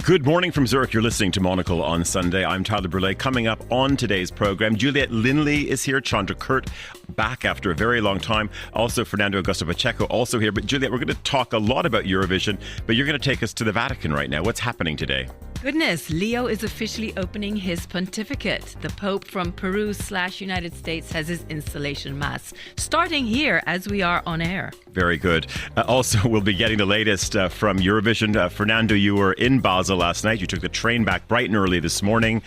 Good morning from Zurich. You're listening to Monocle on Sunday. I'm Tyler Brûlé. Coming up on today's program, Juliet Linley is here. Chandra Kurt back after a very long time. Also, Fernando Augusto Pacheco also here. But Juliet, we're going to talk a lot about Eurovision, but you're going to take us to the Vatican right now. What's happening today? Goodness, Leo is officially opening his pontificate. The Pope from Peru/United States has his installation mass, starting here as we are on air. Very good. Also, we'll be getting the latest from Eurovision. Fernando, you were in Basel last night. You took the train back bright and early this morning.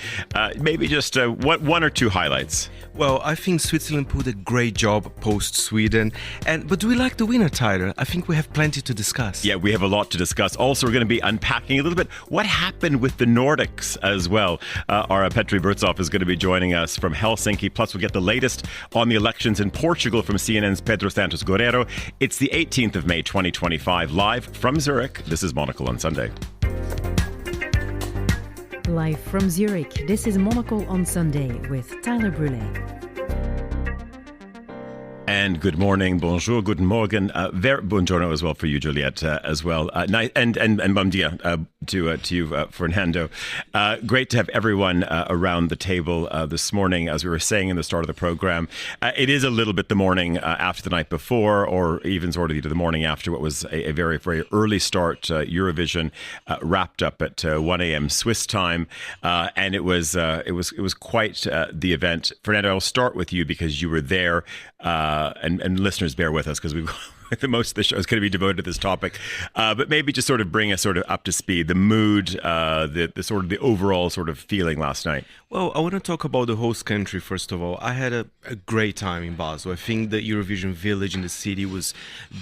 Maybe just one or two highlights. Well, I think Switzerland put a great job post-Sweden. But do we like the winner, Tyler? I think we have plenty to discuss. Yeah, we have a lot to discuss. Also, we're going to be unpacking a little bit what happened with the Nordics as well. Our Petri Burtsoff is going to be joining us from Helsinki. Plus, we'll get the latest on the elections in Portugal from CNN's Pedro Santos Guerrero. It's the 18th of May, 2025. Live from Zurich, this is Monocle on Sunday. Live from Zurich, this is Monocle on Sunday with Tyler Brûlé. And good morning, bonjour, guten morgen, buongiorno as well for you, Juliet, as well. And bom dia to you, Fernando. Great to have everyone around the table this morning. As we were saying in the start of the program, it is a little bit the morning after the night before, or even sort of the morning after what was a very, very early start. Eurovision wrapped up at 1 a.m. Swiss time, and it was quite the event. Fernando, I'll start with you because you were there. And listeners, bear with us because most of the show is going to be devoted to this topic. But maybe just sort of bring us sort of up to speed, the mood, the sort of the overall sort of feeling last night. Well, I want to talk about the host country, first of all. I had a great time in Basel. I think the Eurovision village in the city was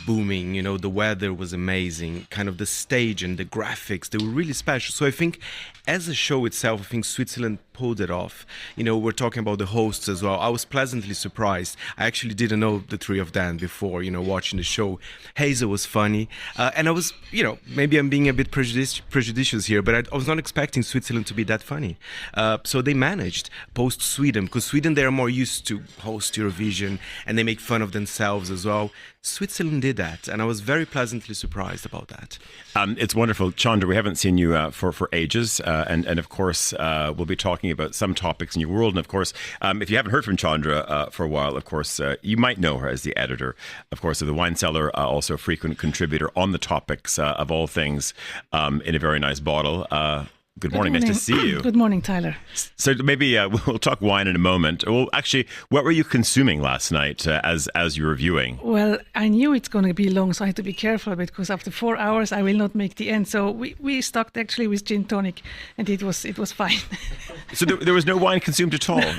booming. You know, the weather was amazing. Kind of the stage and the graphics, they were really special. So I think as a show itself, I think Switzerland pulled it off. You know, we're talking about the hosts as well. I was pleasantly surprised. I actually didn't know the three of them before, watching the show. Hazel was funny. And I was, maybe I'm being a bit prejudicious here, but I was not expecting Switzerland to be that funny. So they managed post-Sweden, because Sweden, they're more used to host Eurovision and they make fun of themselves as well. Switzerland did that, and I was very pleasantly surprised about that. It's wonderful. Chandra, we haven't seen you for ages, and of course, we'll be talking about some topics in your world. And of course, if you haven't heard from Chandra for a while, of course, you might know her as the editor, of course, of The Wine Cellar, also a frequent contributor on the topics of all things in a very nice bottle. Good morning. Nice to see you. Good morning, Tyler. So maybe we'll talk wine in a moment. Well, actually, what were you consuming last night as you were viewing? Well, I knew it's going to be long, so I had to be careful because after 4 hours, I will not make the end. So we stocked actually with gin tonic, and it was fine. So there was no wine consumed at all?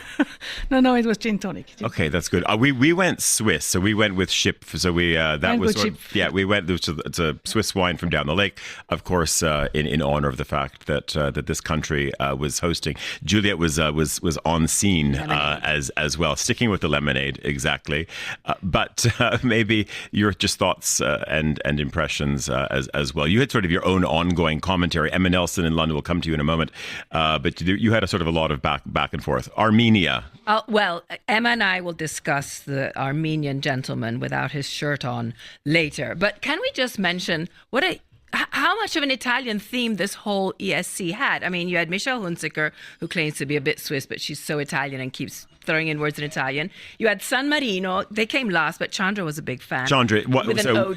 No, it was gin tonic. Okay, that's good. We went Swiss, so we went with Ship. So we we went. It's a Swiss wine from down the lake, of course, in honor of the fact that this country was hosting. Juliet was on scene as well, sticking with the lemonade exactly. But maybe your just thoughts and impressions as well. You had sort of your own ongoing commentary. Emma Nelson in London will come to you in a moment. But you had a sort of a lot of back and forth. Armenia. Well, Emma and I will discuss the Armenian gentleman without his shirt on later. But can we just mention how much of an Italian theme this whole ESC had? I mean, you had Michelle Hunziker, who claims to be a bit Swiss, but she's so Italian and keeps throwing in words in Italian. You had San Marino. They came last, but Chandra was a big fan. Chandra,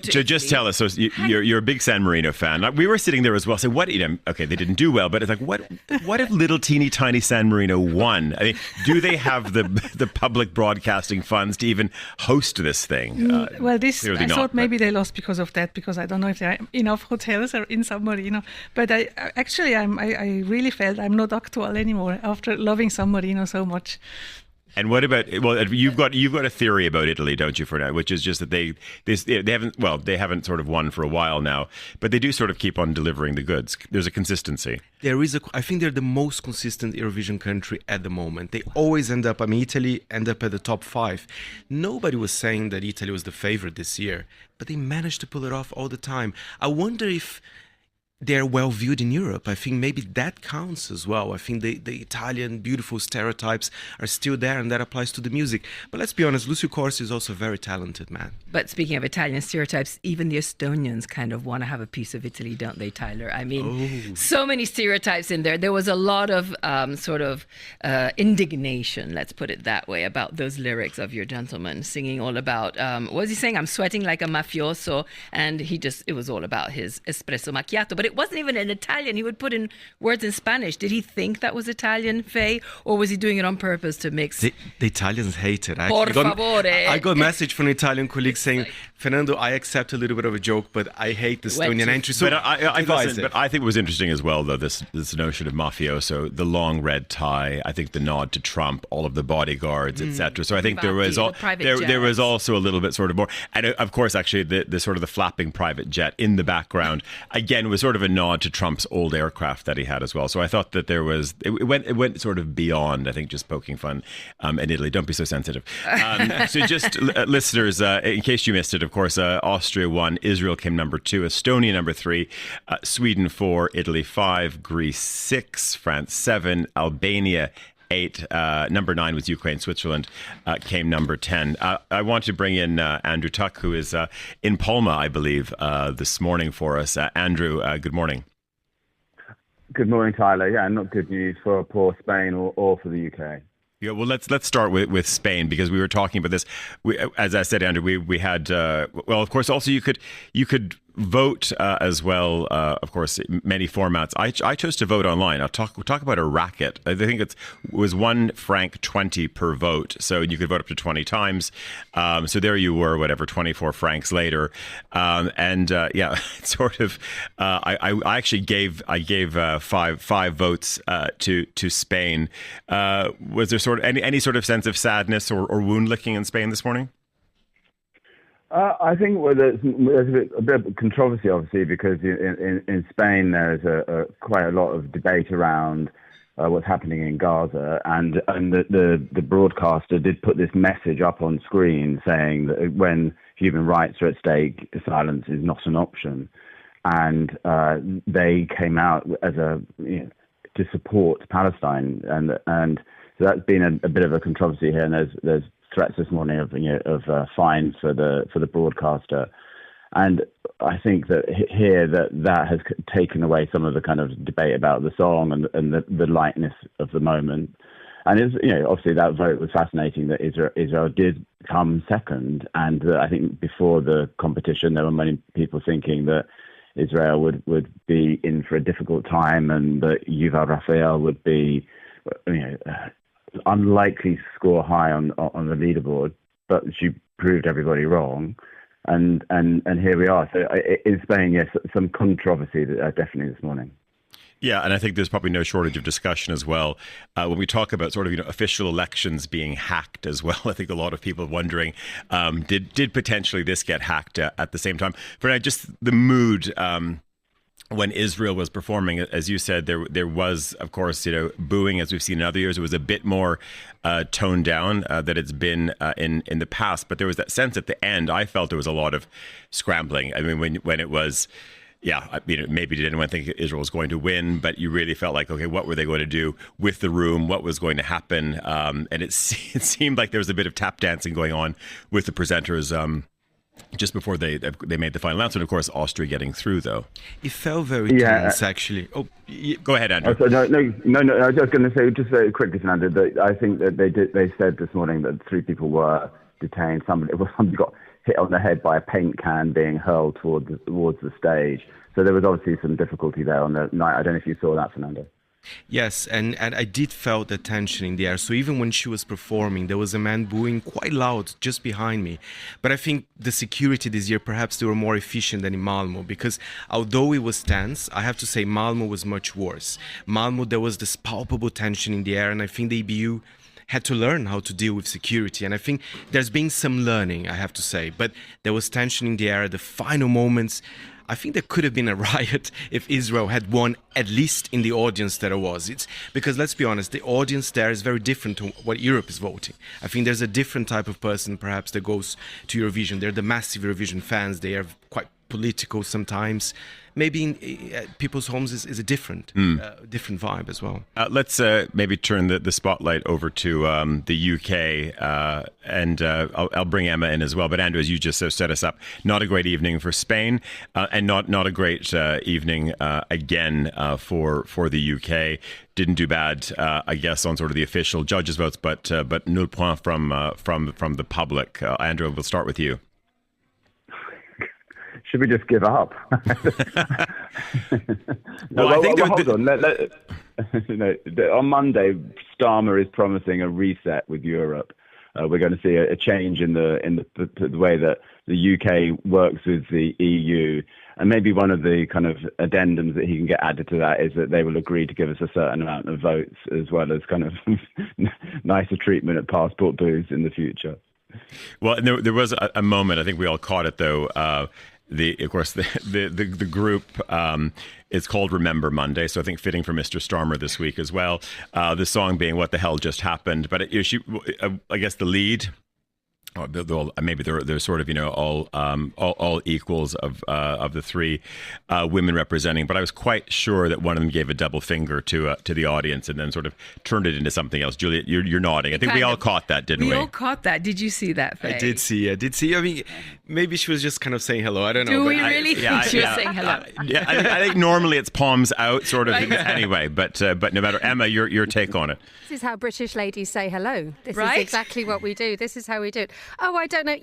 just tell us. So you're a big San Marino fan. We were sitting there as well. So okay, they didn't do well, but it's like, what if little teeny tiny San Marino won? I mean, do they have the public broadcasting funds to even host this thing? I thought maybe they lost because of that, because I don't know if there are enough hotels in San Marino. But I really felt I'm not actual anymore after loving San Marino so much. And what about, you've got a theory about Italy, don't you, Fernando? Which is just that they haven't sort of won for a while now, but they do sort of keep on delivering the goods. There's a consistency. I think they're the most consistent Eurovision country at the moment. They always Italy end up at the top 5. Nobody was saying that Italy was the favorite this year, but they managed to pull it off all the time. I wonder if they're well viewed in Europe. I think maybe that counts as well. I think the Italian beautiful stereotypes are still there, and that applies to the music. But let's be honest, Lucio Corsi is also a very talented man. But speaking of Italian stereotypes, even the Estonians kind of want to have a piece of Italy, don't they, Tyler? I mean, so many stereotypes in there. There was a lot of indignation, let's put it that way, about those lyrics of your gentleman singing all about, what was he saying? I'm sweating like a mafioso. And it was all about his espresso macchiato. But it wasn't even in Italian. He would put in words in Spanish. Did he think that was Italian, Faye? Or was he doing it on purpose to mix? The Italians hate it. Por favore. I got a message from an Italian colleague saying, Fernando, I accept a little bit of a joke, but I hate the Estonian entry. So but I think it was interesting as well, though, this notion of mafioso, the long red tie, I think the nod to Trump, all of the bodyguards, etc. So I think there was also a little bit sort of more, and of course, actually, the sort of the flapping private jet in the background again was sort of a nod to Trump's old aircraft that he had as well. So I thought that there was it went sort of beyond, I think, just poking fun in Italy. Don't be so sensitive. So just listeners, in case you missed it, of course, Austria won, Israel came number 2, Estonia number 3, Sweden 4, Italy 5, Greece 6, France 7, Albania 8, number 9 was Ukraine. Switzerland came number 10. I want to bring in Andrew Tuck, who is in Palma, I believe, this morning for us. Andrew, good morning. Good morning, Tyler. Yeah, not good news for poor Spain or for the UK. Yeah, well, let's start with Spain, because we were talking about this. As I said, Andrew, we had well, of course, also you could vote as well. Of course, many formats. I chose to vote online. I'll talk about a racket. I think it was €1.20 per vote, so you could vote up to 20 times. So there you were, whatever, 24 francs later, and yeah, it's sort of. I actually gave five votes to Spain. Was there sort of any sort of sense of sadness or wound licking in Spain this morning? I think there's a bit of controversy, obviously, because in Spain there's quite a lot of debate around what's happening in Gaza, and the broadcaster did put this message up on screen saying that when human rights are at stake, silence is not an option, and they came out as to support Palestine, and so that's been a bit of a controversy here, and there's threats this morning of fines for the broadcaster, and I think that here that has taken away some of the kind of debate about the song and the lightness of the moment. And it's, obviously that vote was fascinating that Israel did come second, and I think before the competition there were many people thinking that Israel would be in for a difficult time, and that Yuval Raphael would be unlikely to score high on the leaderboard, but she proved everybody wrong, and here we are. So in Spain, yes, some controversy definitely this morning. Yeah, and I think there's probably no shortage of discussion as well when we talk about sort of official elections being hacked as well. I think a lot of people wondering did potentially this get hacked at the same time. For just the mood. When Israel was performing, as you said, there was, of course, booing, as we've seen in other years. It was a bit more toned down that it's been in the past. But there was that sense at the end. I felt there was a lot of scrambling. I mean, when it was, maybe did anyone think Israel was going to win? But you really felt like, okay, what were they going to do with the room? What was going to happen? And it seemed like there was a bit of tap dancing going on with the presenters. Just before they made the final announcement, of course, Austria getting through, though. It felt very tense, actually. Oh, go ahead, Andrew. No. I was just going to say, just very quickly, Fernando, that I think that they said this morning that 3 people were detained. Somebody got hit on the head by a paint can being hurled towards the stage. So there was obviously some difficulty there on the night. I don't know if you saw that, Fernando. Yes, and I did felt the tension in the air. So even when she was performing, there was a man booing quite loud just behind me. But I think the security this year, perhaps they were more efficient than in Malmo, because although it was tense, I have to say Malmo was much worse. Malmo, there was this palpable tension in the air, and I think the EBU had to learn how to deal with security. And I think there's been some learning, I have to say. But there was tension in the air at the final moments. I think there could have been a riot if Israel had won, at least in the audience that it was. It's because, let's be honest, the audience there is very different to what Europe is voting. I think there's a different type of person, perhaps, that goes to Eurovision. They're the massive Eurovision fans. They are quite political sometimes. Maybe in people's homes is a different vibe as well. Let's maybe turn the spotlight over to the UK, and I'll bring Emma in as well. But Andrew, as you just set us up, not a great evening for Spain, and not a great evening again for the UK. Didn't do bad, I guess, on sort of the official judges' votes, but nul point from the public. Andrew, we'll start with you. Should we just give up? Hold on. On Monday, Starmer is promising a reset with Europe. We're going to see a change in the way that the UK works with the EU. And maybe one of the kind of addendums that he can get added to that is that they will agree to give us a certain amount of votes, as well as kind of nicer treatment at passport booths in the future. Well, there was a moment, I think we all caught it though. The group is called Remember Monday, so I think fitting for Mr. Starmer this week as well. The song being "What the Hell Just Happened," but I guess the lead. Maybe they're sort of all equals of the three women representing, but I was quite sure that one of them gave a double finger to the audience and then sort of turned it into something else. Juliet, you're nodding. I think we all caught that, didn't we? We all caught that. Did you see that, Faye? I did see. I mean, maybe she was just kind of saying hello. I don't know. Do we really think she was saying hello? I think normally it's palms out, sort of. Anyway, but no matter, Emma, your take on it. This is how British ladies say hello. This right? is exactly what we do. This is how we do it. Oh, I don't know.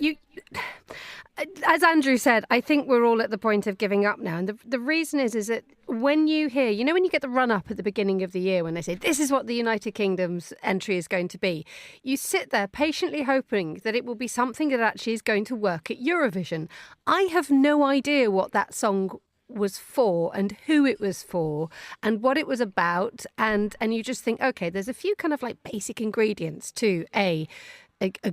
As Andrew said, I think we're all at the point of giving up now. And the reason is that when you hear, when you get the run up at the beginning of the year, when they say, this is what the United Kingdom's entry is going to be, you sit there patiently hoping that it will be something that actually is going to work at Eurovision. I have no idea what that song was for and who it was for and what it was about. And you just think, okay, there's a few kind of like basic ingredients to a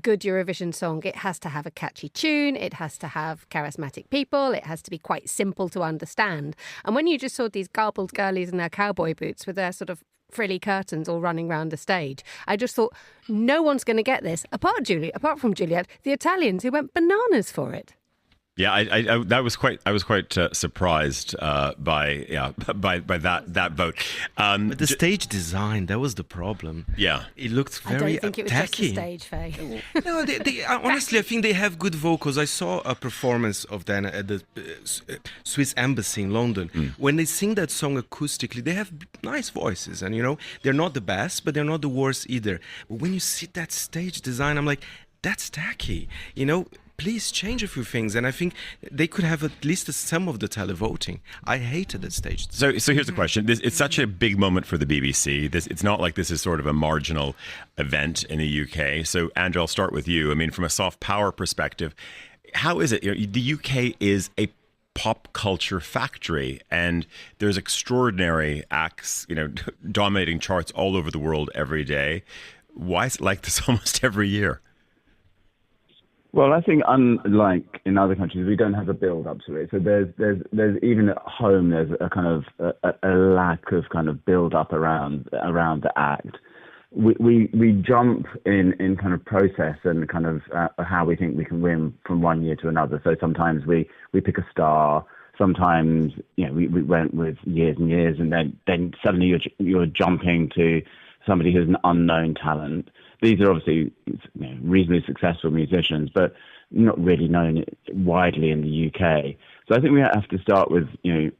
good Eurovision song. It has to have a catchy tune. It has to have charismatic people. It has to be quite simple to understand. And when you just saw these garbled girlies in their cowboy boots with their sort of frilly curtains all running around the stage, I just thought, no one's going to get this, apart from Juliet, the Italians who went bananas for it. Yeah, I was quite surprised by that vote. But the stage design, that was the problem. Yeah, it looked very tacky. I don't think it was just the stage, Faye. No, honestly, I think they have good vocals. I saw a performance of them at the Swiss Embassy in London. When they sing that song acoustically, they have nice voices, and they're not the best, but they're not the worst either. But when you see that stage design, I'm like, that's tacky. Please change a few things, and I think they could have at least some of the televoting. I hated that stage. So here's the question: it's such a big moment for the BBC. It's not like this is sort of a marginal event in the UK. So, Andrew, I'll start with you. I mean, from a soft power perspective, how is it? The UK is a pop culture factory, and there's extraordinary acts, dominating charts all over the world every day. Why is it like this almost every year? Well, I think unlike in other countries, we don't have a build-up to it. So there's even at home, there's a kind of a lack of kind of build-up around the act. We jump in kind of process and kind of how we think we can win from one year to another. So sometimes we pick a star. Sometimes we went with years and years, and then suddenly you're jumping to somebody who's an unknown talent. These are obviously reasonably successful musicians, but not really known widely in the UK. So I think we have to start with, do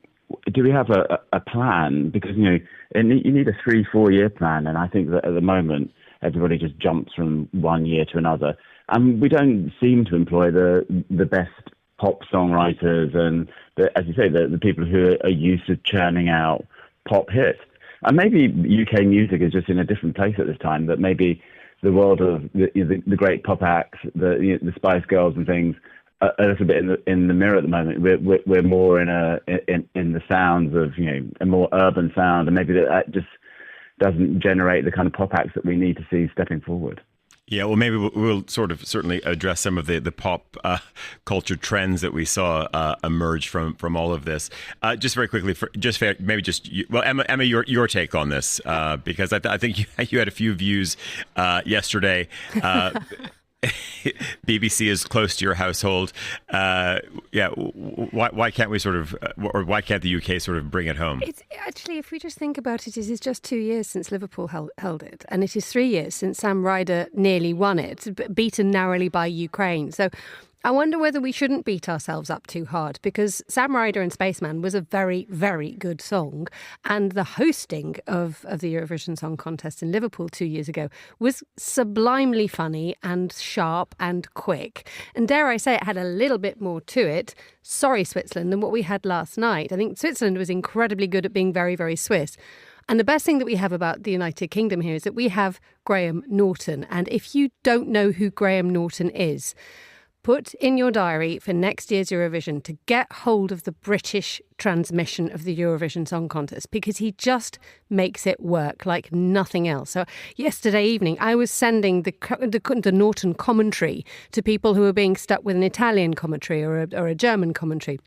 we have a plan? Because, you need a 3-4 year plan. And I think that at the moment, everybody just jumps from one year to another. And we don't seem to employ the best pop songwriters and, as you say, the people who are used to churning out pop hits. And maybe UK music is just in a different place at this time, that maybe the world of the great pop acts, the Spice Girls and things, a little bit in the mirror at the moment. We're more in the sounds of a more urban sound, and maybe that just doesn't generate the kind of pop acts that we need to see stepping forward. Yeah, well, maybe we'll sort of certainly address some of the pop culture trends that we saw emerge from all of this. Just very quickly, Emma, your take on this, because I think you had a few views yesterday. BBC is close to your household. Why can't we or why can't the UK sort of bring it home? It's actually, if we just think about it, it is just 2 years since Liverpool held it, and it is 3 years since Sam Ryder nearly won it, beaten narrowly by Ukraine. So I wonder whether we shouldn't beat ourselves up too hard, because Sam Ryder and Spaceman was a very, very good song. And the hosting of the Eurovision Song Contest in Liverpool 2 years ago was sublimely funny and sharp and quick. And dare I say, it had a little bit more to it, sorry Switzerland, than what we had last night. I think Switzerland was incredibly good at being very, very Swiss. And the best thing that we have about the United Kingdom here is that we have Graham Norton. And if you don't know who Graham Norton is, put in your diary for next year's Eurovision to get hold of the British transmission of the Eurovision Song Contest, because he just makes it work like nothing else. So yesterday evening, I was sending the Norton commentary to people who were being stuck with an Italian commentary or a German commentary.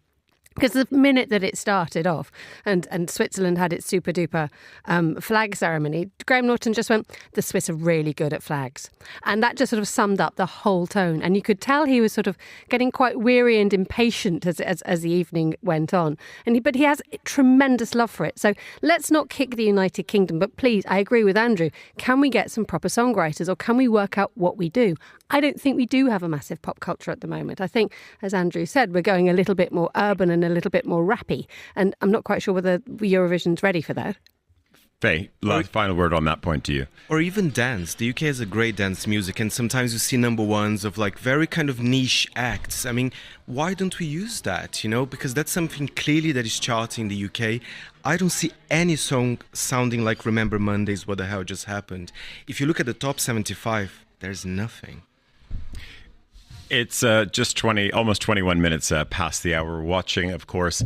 Because the minute that it started off and Switzerland had its super duper flag ceremony, Graham Norton just went, the Swiss are really good at flags. And that just sort of summed up the whole tone. And you could tell he was sort of getting quite weary and impatient as the evening went on. But he has tremendous love for it. So let's not kick the United Kingdom. But please, I agree with Andrew. Can we get some proper songwriters, or can we work out what we do? I don't think we do have a massive pop culture at the moment. I think, as Andrew said, we're going a little bit more urban and a little bit more rappy. And I'm not quite sure whether Eurovision's ready for that. Faye, last final word on that point to you. Or even dance. The UK has a great dance music, and sometimes you see number ones of like very kind of niche acts. I mean, why don't we use that, you know? Because that's something clearly that is charting in the UK. I don't see any song sounding like Remember Mondays, What the Hell Just Happened. If you look at the top 75, there's nothing. It's just almost 21 minutes past the hour. We're watching, of course,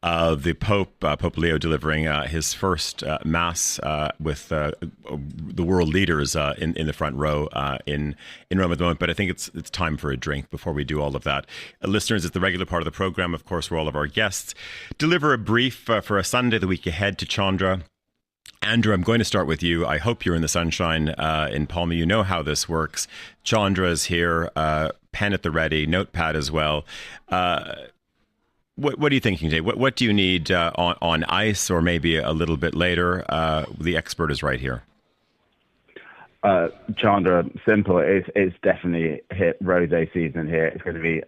the Pope Leo, delivering his first mass with the world leaders in the front row in Rome at the moment. But I think it's time for a drink before we do all of that. Listeners, it's the regular part of the program, of course, where all of our guests deliver a brief for a Sunday the week ahead to Chandra. Andrew, I'm going to start with you. I hope you're in the sunshine in Palma. You know how this works. Chandra is here, pen at the ready, notepad as well. What are you thinking today? What do you need on ice, or maybe a little bit later? The expert is right here. Chandra, simple. It's definitely hit rosé season here. It's going to be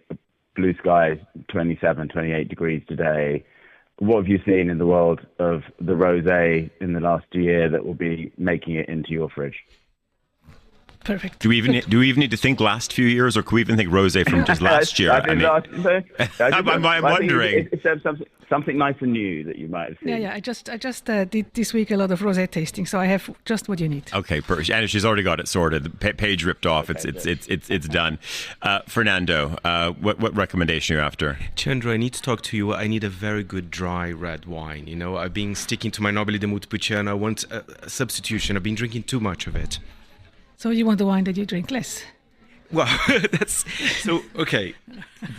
blue skies, 27, 28 degrees today. What have you seen in the world of the rosé in the last year that will be making it into your fridge? Perfect. Do we even need to think last few years, or could we even think rosé from just last year? I'm wondering. It's something nice and new that you might have seen. Yeah. I just did this week a lot of rosé tasting, so I have just what you need. Okay, perfect. And she's already got it sorted. The page ripped off. Okay, it's done. Fernando, what recommendation are you after? Chandra, I need to talk to you. I need a very good dry red wine. You know, I've been sticking to my Nobile de Montpellier. I want a substitution. I've been drinking too much of it. So you want the wine that you drink less? Well, that's so okay.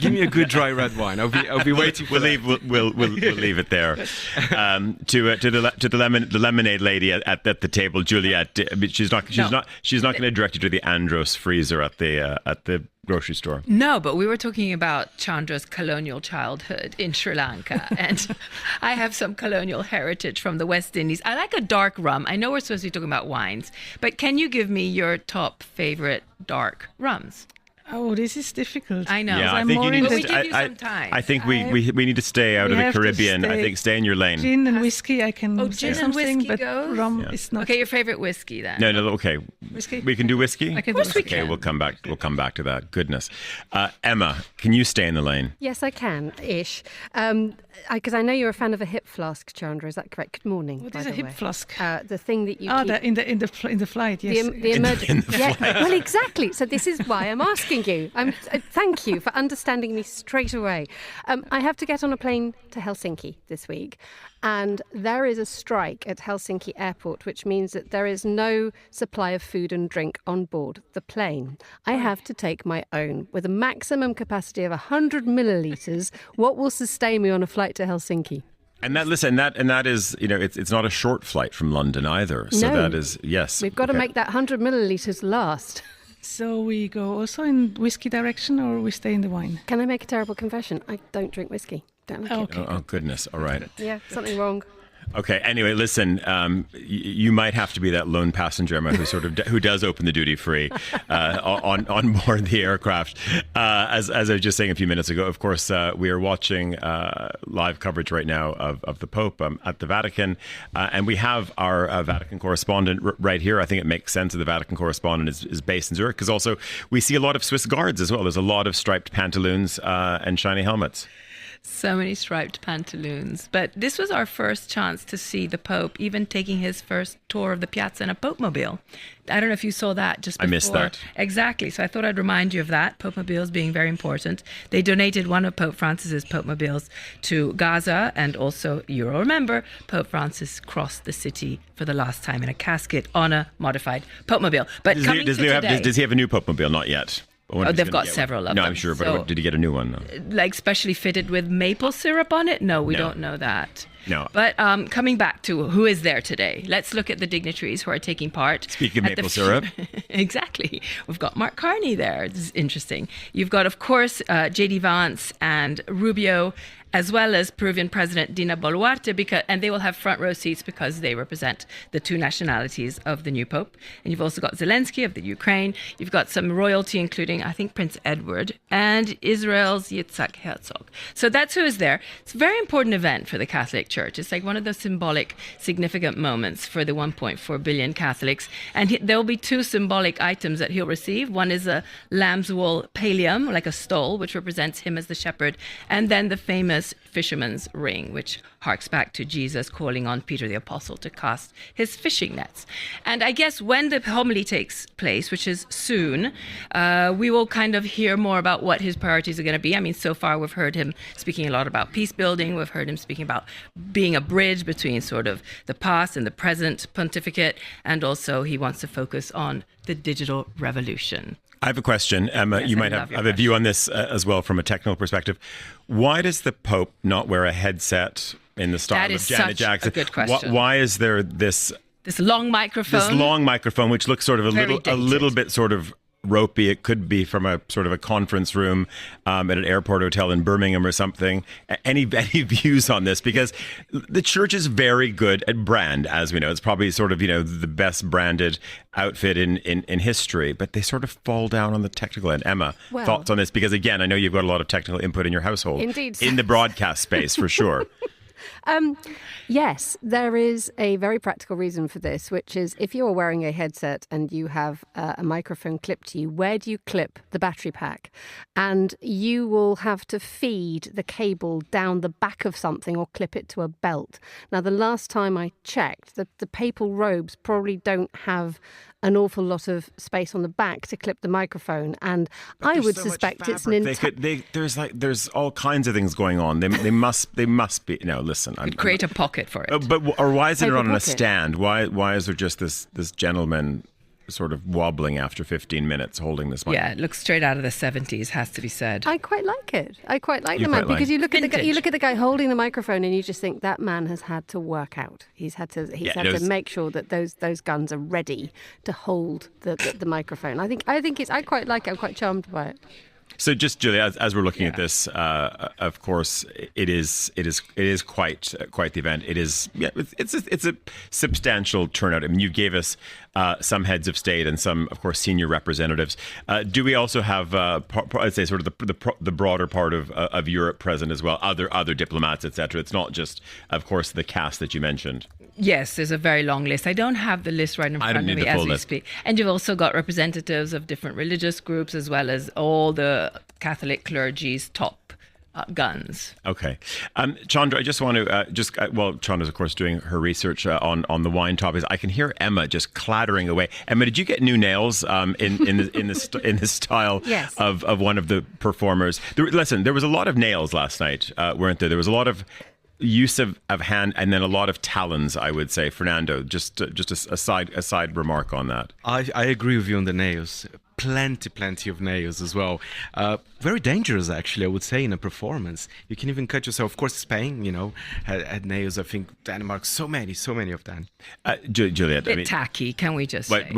Give me a good dry red wine. I'll be waiting for that. We'll leave it there. To the lemonade lady at the table, Juliet. She's not going to direct you to the Andros freezer at the grocery store. No, but we were talking about Chandra's colonial childhood in Sri Lanka, and I have some colonial heritage from the West Indies. I like a dark rum. I know we're supposed to be talking about wines, but can you give me your top favorite dark rums? Oh, this is difficult. I know. Yeah, I think you need to. We give you some time. I think we need to stay out of the Caribbean. I think stay in your lane. Gin and whiskey, I can say something, and whiskey but goes? rum is not. Okay, your favorite whiskey then? No. Okay. Whiskey. We can do whiskey. I can do whiskey. Okay, we'll come back. We'll come back to that. Goodness, Emma, can you stay in the lane? Yes, I can, ish. Because I know you're a fan of a hip flask, Chandra. Is that correct? Good morning. What is a hip flask? The thing that you keep... in the flight. Yes. The emergency. Flight. Well, exactly. So this is why I'm asking you. Thank you for understanding me straight away. I have to get on a plane to Helsinki this week, and there is a strike at Helsinki Airport, which means that there is no supply of food and drink on board the plane. I have to take my own with a maximum capacity of 100 millilitres. What will sustain me on a flight to Helsinki? And that is, you know, it's not a short flight from London either. So no. that is, yes. We've got to make that 100 millilitres last. So we go also in whiskey direction, or we stay in the wine? Can I make a terrible confession? I don't drink whiskey. Don't like it. Okay. Oh, goodness. All right. Yeah, something wrong. Okay. Anyway, listen. You might have to be that lone passenger, Emma, who does open the duty free on board the aircraft. As I was just saying a few minutes ago, of course, we are watching live coverage right now of the Pope at the Vatican, and we have our Vatican correspondent right here. I think it makes sense that the Vatican correspondent is based in Zurich, because also we see a lot of Swiss guards as well. There's a lot of striped pantaloons and shiny helmets. So many striped pantaloons. But this was our first chance to see the Pope even taking his first tour of the piazza in a Pope mobile. I don't know if you saw that just before. I missed that. Exactly. So I thought I'd remind you of that. Pope mobiles being very important. They donated one of Pope Francis's Pope mobiles to Gaza, and also, you'll remember, Pope Francis crossed the city for the last time in a casket on a modified Pope mobile. But does he have a new Pope mobile? Not yet. They've got several of them. No, I'm sure, but did he get a new one? No. Like specially fitted with maple syrup on it? No, we don't know that. No. But coming back to who is there today, let's look at the dignitaries who are taking part. Speaking of maple syrup. Exactly. We've got Mark Carney there. This is interesting. You've got, of course, J.D. Vance and Rubio, as well as Peruvian President Dina Boluarte, and they will have front row seats because they represent the two nationalities of the new Pope. And you've also got Zelensky of the Ukraine. You've got some royalty, including, I think, Prince Edward, and Israel's Yitzhak Herzog. So that's who is there. It's a very important event for the Catholic Church. It's like one of the symbolic, significant moments for the 1.4 billion Catholics. And there will be two symbolic items that he'll receive. One is a lamb's wool pallium, like a stole, which represents him as the shepherd, and then the famous fisherman's ring, which harks back to Jesus calling on Peter the Apostle to cast his fishing nets. And I guess when the homily takes place, which is soon, we will kind of hear more about what his priorities are going to be. I mean, so far we've heard him speaking a lot about peace building. We've heard him speaking about being a bridge between sort of the past and the present pontificate. And also he wants to focus on the digital revolution. I have a question, Emma. Yes, you might have a view on this as well from a technical perspective. Why does the Pope not wear a headset in the style of Janet Jackson? That is such a good question. Why is there this long microphone? This long microphone, which looks sort of a little bit sort of ropey. It could be from a sort of a conference room at an airport hotel in Birmingham or something. Any views on this? Because the church is very good at brand, as we know. It's probably sort of, the best branded outfit in history, but they sort of fall down on the technical end. Emma, thoughts on this? Because again, I know you've got a lot of technical input in your household. Indeed. In the broadcast space, for sure. Yes, there is a very practical reason for this, which is if you are wearing a headset and you have a microphone clipped to you, where do you clip the battery pack? And you will have to feed the cable down the back of something or clip it to a belt. Now, the last time I checked, the papal robes probably don't have an awful lot of space on the back to clip the microphone, and I would suspect it's an there's all kinds of things going on. They must be. No, listen. Create a pocket for it. Or why is it on a stand? Why is there just this gentleman sort of wobbling after 15 minutes holding this microphone? Yeah, it looks straight out of the 70s, has to be said. I quite like it. I quite like the man, because you look at the guy holding the microphone and you just think that man has had to work out. He's had to make sure that those guns are ready to hold the microphone. I quite like it. I'm quite charmed by it. So just, Julia, as we're looking at this, of course, it is quite the event. It is, it's a substantial turnout. I mean, you gave us some heads of state and some, of course, senior representatives. Do we also have, I'd say, sort of the broader part of Europe present as well? Other diplomats, etc. It's not just, of course, the cast that you mentioned. Yes, there's a very long list. I don't have the list right in front of me as we speak. And you've also got representatives of different religious groups, as well as all the Catholic clergy's top guns. Okay. Chandra, I just want to, Chandra's, of course, doing her research on the wine topics. I can hear Emma just clattering away. Emma, did you get new nails in the style yes. of one of the performers? Listen, there was a lot of nails last night, weren't there? There was a lot of use of hand, and then a lot of talons, I would say. Fernando, just a side remark on that. I agree with you on the nails. plenty of nails as well. Very dangerous, actually, I would say, in a performance. You can even cut yourself. Of course, Spain, had nails. I think Denmark, so many of them. Juliet, Bit tacky, can we just say?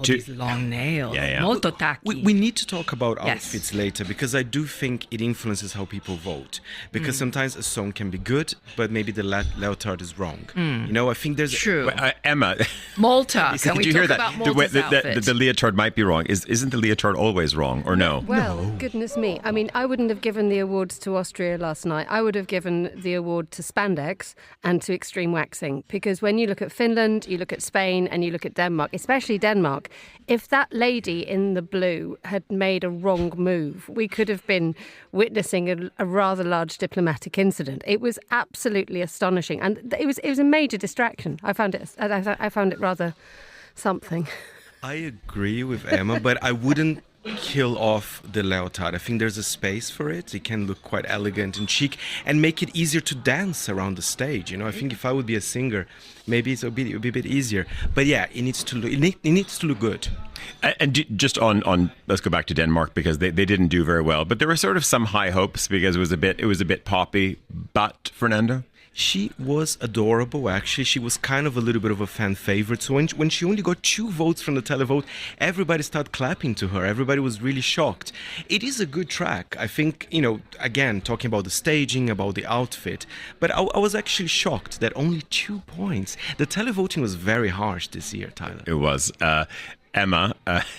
These long nails. Yeah. Molto tacky. We need to talk about outfits later, because I do think it influences how people vote. Because sometimes a song can be good, but maybe the leotard is wrong. I think there's... True. Emma. Malta. Can we did you talk hear that? about Malta's outfit? The leotard might be wrong. Isn't the leotard always wrong, or no? Well, goodness me. I mean, I wouldn't have given the awards to Austria last night. I would have given the award to spandex and to extreme waxing. Because when you look at Finland, you look at Spain, and you look at Denmark, especially Denmark, if that lady in the blue had made a wrong move, we could have been witnessing a rather large diplomatic incident. It was absolutely astonishing, and it was a major distraction. I found it rather something. I agree with Emma, but I wouldn't kill off the leotard. I think there's a space for it. It can look quite elegant and chic and make it easier to dance around the stage. I think if I would be a singer, maybe it would be a bit easier. But yeah, it needs to look good. And just on let's go back to Denmark, because they didn't do very well, but there were sort of some high hopes because it was a bit poppy. But Fernando? She was adorable, actually. She was kind of a little bit of a fan favorite. So when she only got 2 votes from the televote, everybody started clapping to her. Everybody was really shocked. It is a good track. I think, again, talking about the staging, about the outfit. But I was actually shocked that only 2 points. The televoting was very harsh this year, Tyler. It was. Emma,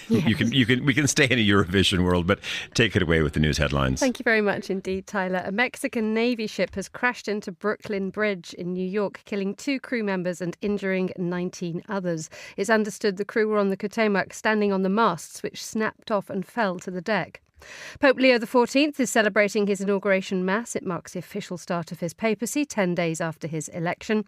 Yes. we can stay in a Eurovision world, but take it away with the news headlines. Thank you very much indeed, Tyler. A Mexican Navy ship has crashed into Brooklyn Bridge in New York, killing 2 crew members and injuring 19 others. It's understood the crew were on the Potomac, standing on the masts, which snapped off and fell to the deck. Pope Leo XIV is celebrating his inauguration mass. It marks the official start of his papacy 10 days after his election.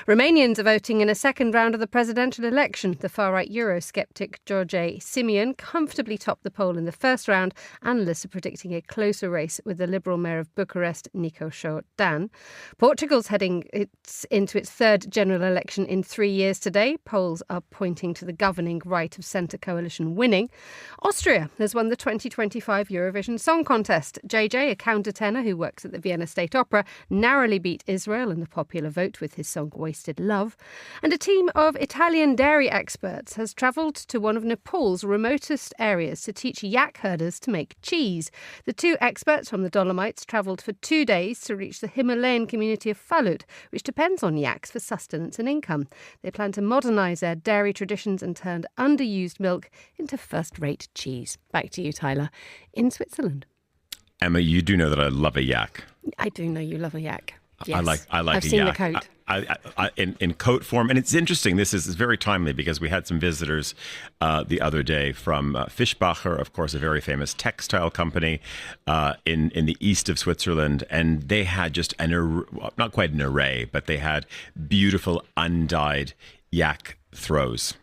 Romanians are voting in a second round of the presidential election. The far-right Eurosceptic George Simeon comfortably topped the poll in the first round. Analysts are predicting a closer race with the Liberal mayor of Bucharest, Nico Dan. Portugal's heading into its third general election in 3 years today. Polls are pointing to the governing right of centre coalition winning. Austria has won the 2025 Eurovision Song Contest. JJ, a countertenor who works at the Vienna State Opera, narrowly beat Israel in the popular vote with his song Wasted Love. And a team of Italian dairy experts has travelled to one of Nepal's remotest areas to teach yak herders to make cheese. The 2 experts from the Dolomites travelled for 2 days to reach the Himalayan community of Falut, which depends on yaks for sustenance and income. They plan to modernise their dairy traditions and turn underused milk into first-rate cheese. Back to you, Tyler, in Switzerland. Emma, you do know that I love a yak. I do know you love a yak. Yes. I like I've a seen yak. the coat. In coat form. And it's interesting. This is very timely because we had some visitors the other day from Fischbacher, of course, a very famous textile company in the east of Switzerland. And they had just not quite an array, but they had beautiful undyed yak throws.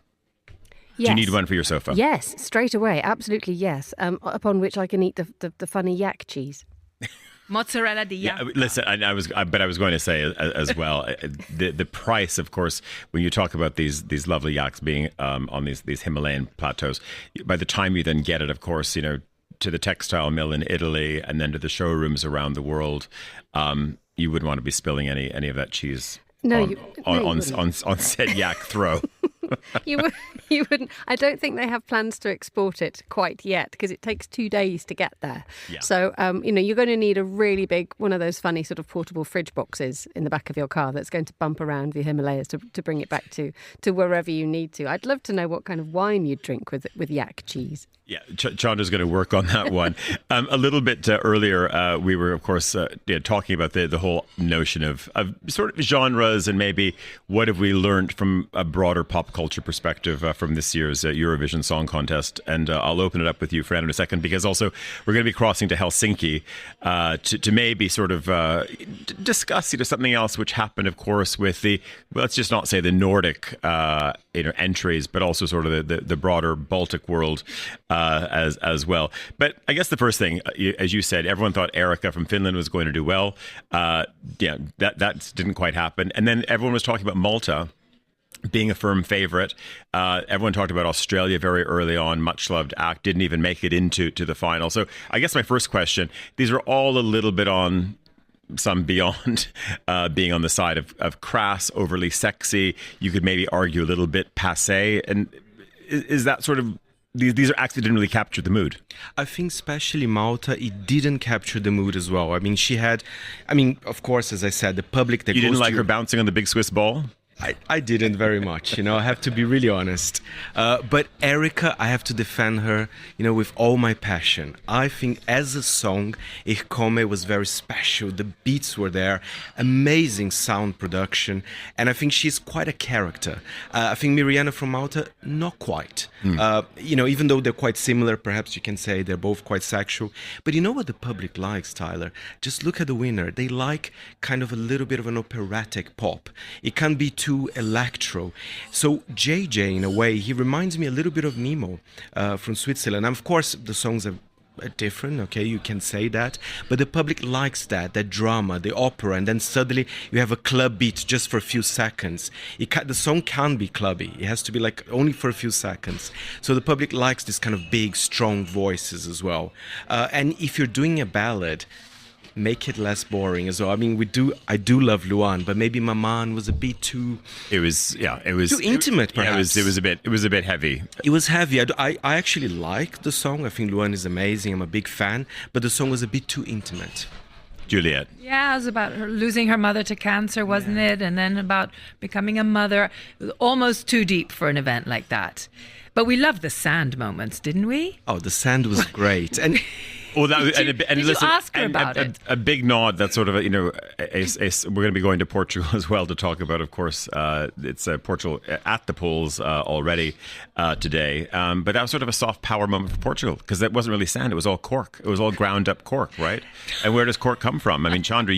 Yes. Do you need one for your sofa? Yes, straight away. Absolutely, yes. Upon which I can eat the funny yak cheese. Mozzarella di yak. Yeah, listen, I was going to say as well, the price, of course, when you talk about these lovely yaks being on these Himalayan plateaus, by the time you then get it, of course, to the textile mill in Italy and then to the showrooms around the world, you wouldn't want to be spilling any of that cheese on said yak throw. You wouldn't. I don't think they have plans to export it quite yet because it takes 2 days to get there. Yeah. So, you're going to need a really big, one of those funny sort of portable fridge boxes in the back of your car that's going to bump around the Himalayas to bring it back to wherever you need to. I'd love to know what kind of wine you'd drink with yak cheese. Yeah, Chandra's going to work on that one. A little bit earlier, we were, of course, talking about the whole notion of sort of genres and maybe what have we learned from a broader pop culture perspective from this year's Eurovision Song Contest. And I'll open it up with you, Fran, in a second, because also we're going to be crossing to Helsinki to maybe sort of discuss something else which happened, of course, with let's just not say the Nordic entries, but also sort of the broader Baltic world as well. But I guess the first thing, as you said, everyone thought Erica from Finland was going to do well. That didn't quite happen. And then everyone was talking about Malta. being a firm favorite. Everyone talked about Australia very early on, much loved act, didn't even make it into the final. So I guess my first question, these are all a little bit on, some beyond being on the side of crass, overly sexy. You could maybe argue a little bit passé. And is that sort of, these are acts that didn't really capture the mood? I think especially Malta, it didn't capture the mood as well. I mean, of course, as I said, the public that You goes didn't like to her bouncing on the big Swiss ball? I didn't very much, I have to be really honest. But Erika, I have to defend her, with all my passion. I think as a song, Ich Komme was very special. The beats were there, amazing sound production, and I think she's quite a character. I think Mirjana from Malta, not quite. Even though they're quite similar, perhaps you can say they're both quite sexual. But you know what the public likes, Tyler? Just look at the winner. They like kind of a little bit of an operatic pop. It can be too electro. So JJ, in a way, he reminds me a little bit of Nemo from Switzerland. And of course, the songs are different, okay, you can say that, but the public likes that drama, the opera, and then suddenly you have a club beat just for a few seconds. The song can be clubby, it has to be like only for a few seconds. So the public likes this kind of big, strong voices as well. And if you're doing a ballad, make it less boring as well. I mean, I do love Luan, but maybe Maman was a bit too. It was too intimate. Perhaps it was a bit heavy. It was heavy. I actually like the song. I think Luan is amazing. I'm a big fan, but the song was a bit too intimate. Juliet. Yeah, it was about her losing her mother to cancer, wasn't it? And then about becoming a mother. It was almost too deep for an event like that. But we loved the sand moments, didn't we? Oh, the sand was great. And Well, that was, did you ask her about it? A big nod. That's sort of we're going to be going to Portugal as well to talk about. Of course, it's Portugal at the polls already today. But that was sort of a soft power moment for Portugal because that wasn't really sand. It was all cork. It was all ground up cork, right? And where does cork come from? I mean, Chandra,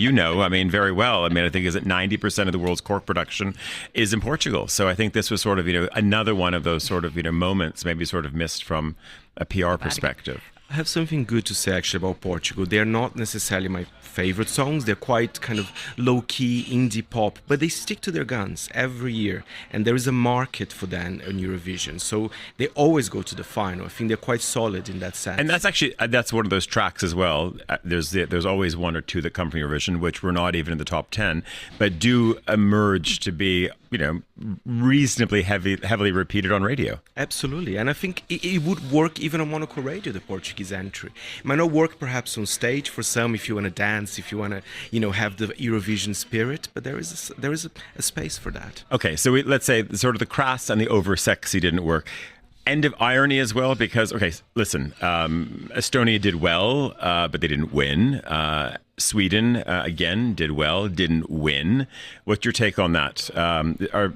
very well. I mean, I think is that 90% of the world's cork production is in Portugal. So I think this was sort of another one of those sort of moments maybe sort of missed from a PR perspective. I have something good to say actually about Portugal. They're not necessarily my favorite songs. They're quite kind of low-key indie pop, but they stick to their guns every year. And there is a market for them in Eurovision. So they always go to the final. I think they're quite solid in that sense. And that's actually, that's one of those tracks as well. There's always one or two that come from Eurovision, which were not even in the top 10, but do emerge to be, reasonably heavily repeated on radio. Absolutely. And I think it would work even on Monocle Radio, the Portuguese entry. It might not work perhaps on stage for some if you want to dance, if you want to, have the Eurovision spirit, but there is a space for that. Okay, so let's say sort of the crass and the over-sexy didn't work. End of irony as well, because, okay, listen, Estonia did well, but they didn't win. Sweden, again, did well, didn't win. What's your take on that?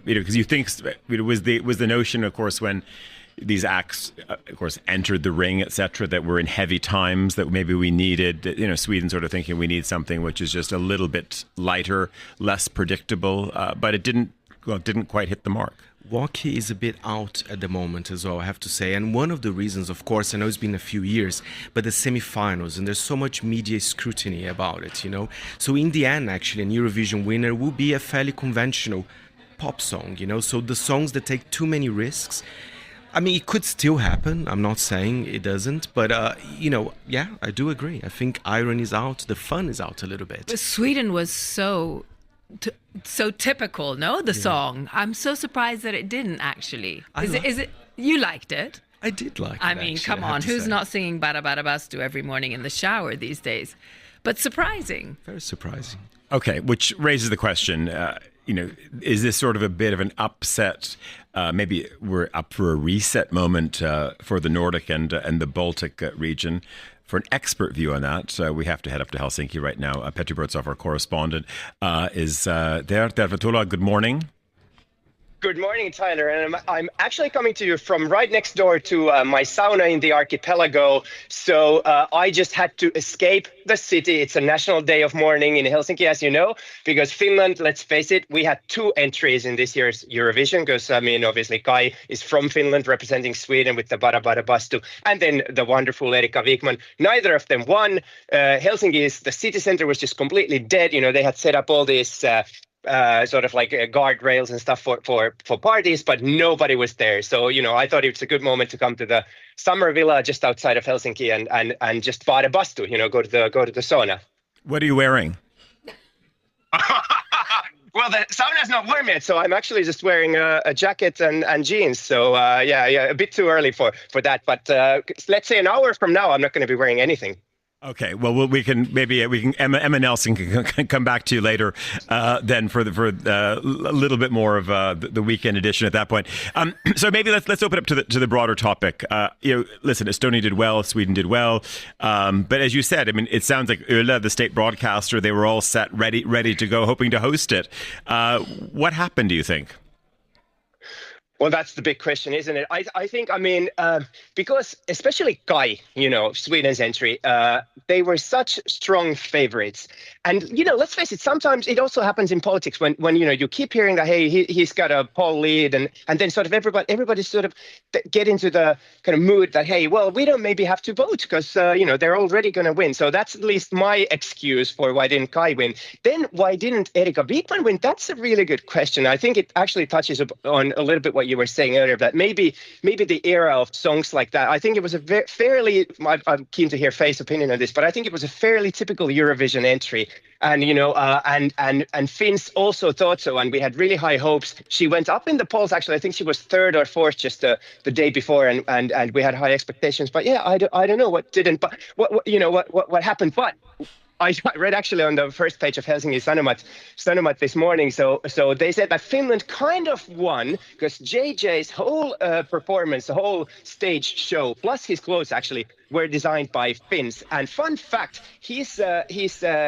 Because you think was the notion, of course, when these acts, of course, entered the ring, etc., that we're in heavy times, that maybe we needed, Sweden sort of thinking we need something which is just a little bit lighter, less predictable, but it didn't quite hit the mark. Walkie is a bit out at the moment as well, I have to say. And one of the reasons, of course, I know it's been a few years, but the semi-finals, and there's so much media scrutiny about it, So in the end, actually, an Eurovision winner will be a fairly conventional pop song, So the songs that take too many risks, I mean, it could still happen. I'm not saying it doesn't, but, yeah, I do agree. I think irony is out, the fun is out a little bit. But Sweden was so typical, no? The song. I'm so surprised that it didn't actually. Is it? You liked it? I did like it. I mean, come on, who's not singing Bara Bara Bastu every morning in the shower these days? But surprising. Very surprising. Okay, which raises the question, is this sort of a bit of an upset? Maybe we're up for a reset moment for the Nordic and the Baltic region. For an expert view on that, we have to head up to Helsinki right now. Petri Brotsov, our correspondent, is there. Tervetuloa, good morning. Good morning, Tyler. And I'm actually coming to you from right next door to my sauna in the archipelago. So I just had to escape the city. It's a national day of mourning in Helsinki, as you know, because Finland, let's face it, we had two entries in this year's Eurovision because, obviously Kai is from Finland representing Sweden with the Bara Bara Bastu and then the wonderful Erika Wikman. Neither of them won. The city center was just completely dead. They had set up all these sort of like guardrails and stuff for parties, but nobody was there. So, I thought it's a good moment to come to the summer villa just outside of Helsinki and just bought a bastu, go to the sauna. What are you wearing? Well, the sauna's not warm yet, so I'm actually just wearing a jacket and jeans. So a bit too early for that. But let's say an hour from now, I'm not going to be wearing anything. Okay, well, we can Emma Nelson can come back to you later, then for a little bit more of the weekend edition at that point. So maybe let's open up to the broader topic. Listen, Estonia did well, Sweden did well, but as you said, I mean, it sounds like Yle, the state broadcaster, they were all set, ready to go, hoping to host it. What happened, do you think? Well, that's the big question, isn't it? I think, because especially Kai, Sweden's entry, they were such strong favorites. And, let's face it, sometimes it also happens in politics when you keep hearing that, hey, he's got a poll lead and then sort of everybody sort of get into the kind of mood that, hey, well, we don't maybe have to vote because, they're already going to win. So that's at least my excuse for why didn't Kai win. Then why didn't Erika Wikman win? That's a really good question. I think it actually touches on a little bit what you were saying earlier, that maybe the era of songs like that, I think it was a fairly, I'm keen to hear Faye's opinion on this, but I think it was a fairly typical Eurovision entry. And, and Finns also thought so. And we had really high hopes. She went up in the polls. Actually, I think she was third or fourth just the day before. And we had high expectations. But yeah, I don't know what didn't. But what happened. But I read actually on the first page of Helsinki Sanomat this morning. So they said that Finland kind of won because JJ's whole performance, the whole stage show, plus his clothes actually were designed by Finns. And fun fact, his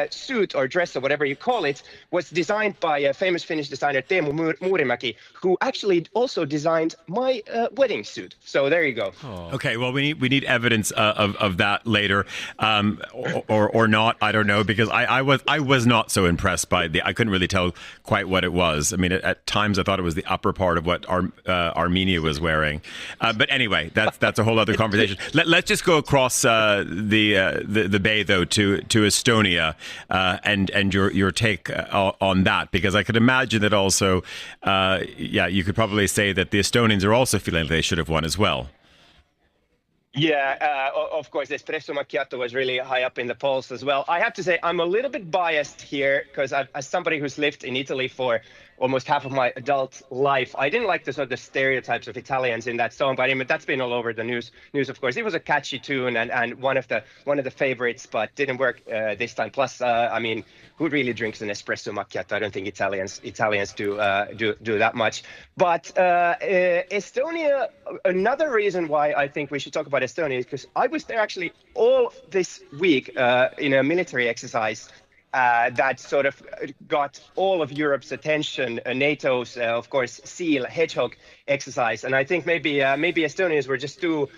suit or dress or whatever you call it was designed by a famous Finnish designer Teemu Muurimäki, who actually also designed my wedding suit. So there you go. Oh. Okay, well we need evidence of that later, or not. I don't know, because I was not so impressed by I couldn't really tell quite what it was. I mean, at times I thought it was the upper part of what Armenia was wearing. But anyway, that's a whole other conversation. Let's just go across the bay though to Estonia and your take on that, because I could imagine that also you could probably say that the Estonians are also feeling like they should have won as well. Yeah, of course, espresso macchiato was really high up in the polls as well. I have to say I'm a little bit biased here because as somebody who's lived in Italy for almost half of my adult life, I didn't like the sort of stereotypes of Italians in that song, but I mean, that's been all over the news. Of course, it was a catchy tune and one of the favorites, but didn't work this time. Plus, I mean, who really drinks an espresso macchiato? I don't think Italians do that much. But Estonia, another reason why I think we should talk about Estonia is because I was there actually all this week in a military exercise that sort of got all of Europe's attention, NATO's, of course, SEAL, Hedgehog exercise. And I think maybe Estonians were just too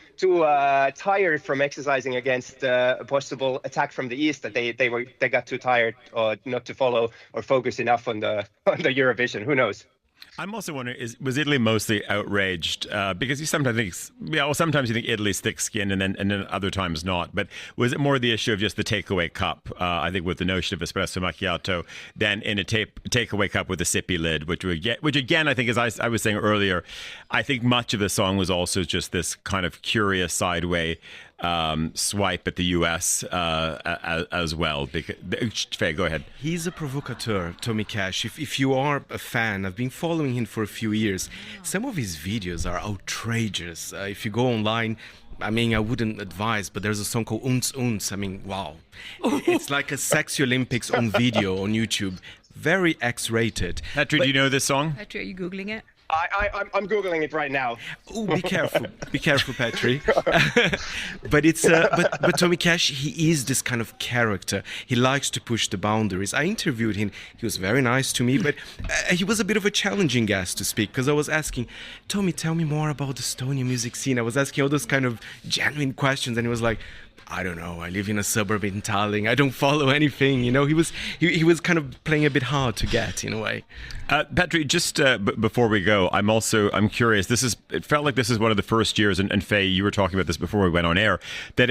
tired from exercising against a possible attack from the east, that they got too tired or not to follow or focus enough on the Eurovision. Who knows? I'm also wondering, was Italy mostly outraged? Because you sometimes you think Italy's thick-skinned and then other times not. But was it more the issue of just the takeaway cup, I think, with the notion of espresso macchiato, than in a takeaway cup with a sippy lid, which again, I think, as I was saying earlier, I think much of the song was also just this kind of curious sideway swipe at the US as well. Faye, go ahead. He's a provocateur, Tommy Cash. If you are a fan, I've been following him for a few years. Some of his videos are outrageous. If you go online, I mean, I wouldn't advise, but there's a song called Uns Uns. I mean, wow. It's like a Sexy Olympics on video on YouTube. Very X-rated. Petri, do you know this song? Petri, are you Googling it? I'm Googling it right now. Oh, be careful, Petri. But it's but Tommy Cash, he is this kind of character. He likes to push the boundaries. I interviewed him. He was very nice to me, but he was a bit of a challenging guest to speak, because I was asking, Tommy, tell me more about the Estonian music scene. I was asking all those kind of genuine questions, and he was like, I don't know, I live in a suburb in Tallinn, I don't follow anything, you know. He was kind of playing a bit hard to get in a way. Petri, just before we go, I'm curious. It felt like this is one of the first years, and Faye, you were talking about this before we went on air, that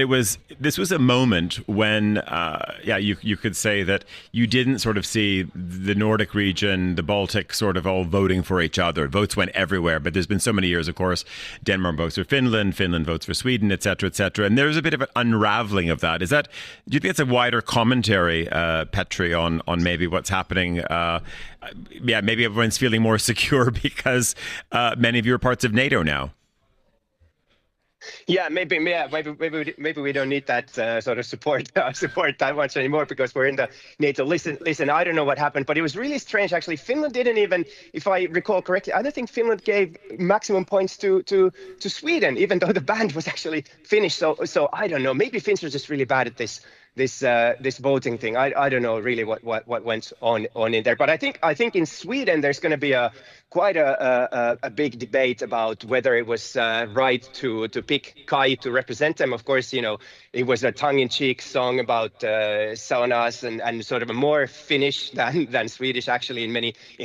this was a moment when, you could say that you didn't sort of see the Nordic region, the Baltic sort of all voting for each other. Votes went everywhere, but there's been so many years, of course, Denmark votes for Finland votes for Sweden, et cetera, and there's a bit of an unraveling of that. Do you think it's a wider commentary, Petri, on maybe what's happening? Maybe everyone's feeling more secure because many of you are parts of NATO now. Maybe we don't need that sort of support that much anymore because we're in the NATO. Listen, I don't know what happened, but it was really strange. Actually, Finland didn't even, if I recall correctly, I don't think Finland gave maximum points to Sweden, even though the band was actually Finnish. So I don't know. Maybe Finns are just really bad at this voting thing. I don't know really what went on in there. But I think in Sweden there's going to be quite a big debate about whether it was right to pick Kai to represent them. Of course, you know, it was a tongue-in-cheek song about saunas and sort of a more Finnish than Swedish actually in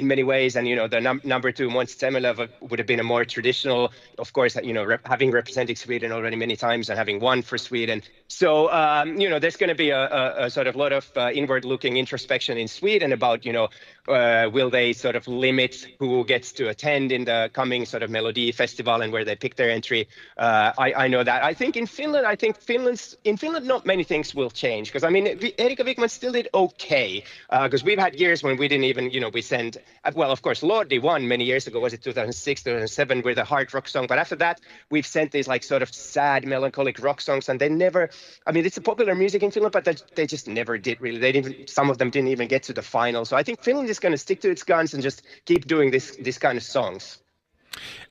many ways. And you know, the number two Måns Zelmerlöw would have been a more traditional, of course, you know, having represented Sweden already many times and having won for Sweden. So you know, there's going to be a sort of lot of inward-looking introspection in Sweden about, you know, will they sort of limit who gets to attend in the coming sort of Melody Festival and where they pick their entry. I know that. I think in Finland, not many things will change because I mean, Erika Wikman still did okay because we've had years when we didn't even, you know, we send, well, of course, Lordi won many years ago. Was it 2006, 2007 with a hard rock song? But after that, we've sent these like sort of sad, melancholic rock songs and they never, I mean, it's a popular music in Finland, but they just never did really. Some of them didn't even get to the final. So I think Finland is going to stick to its guns and just keep doing this kind of songs.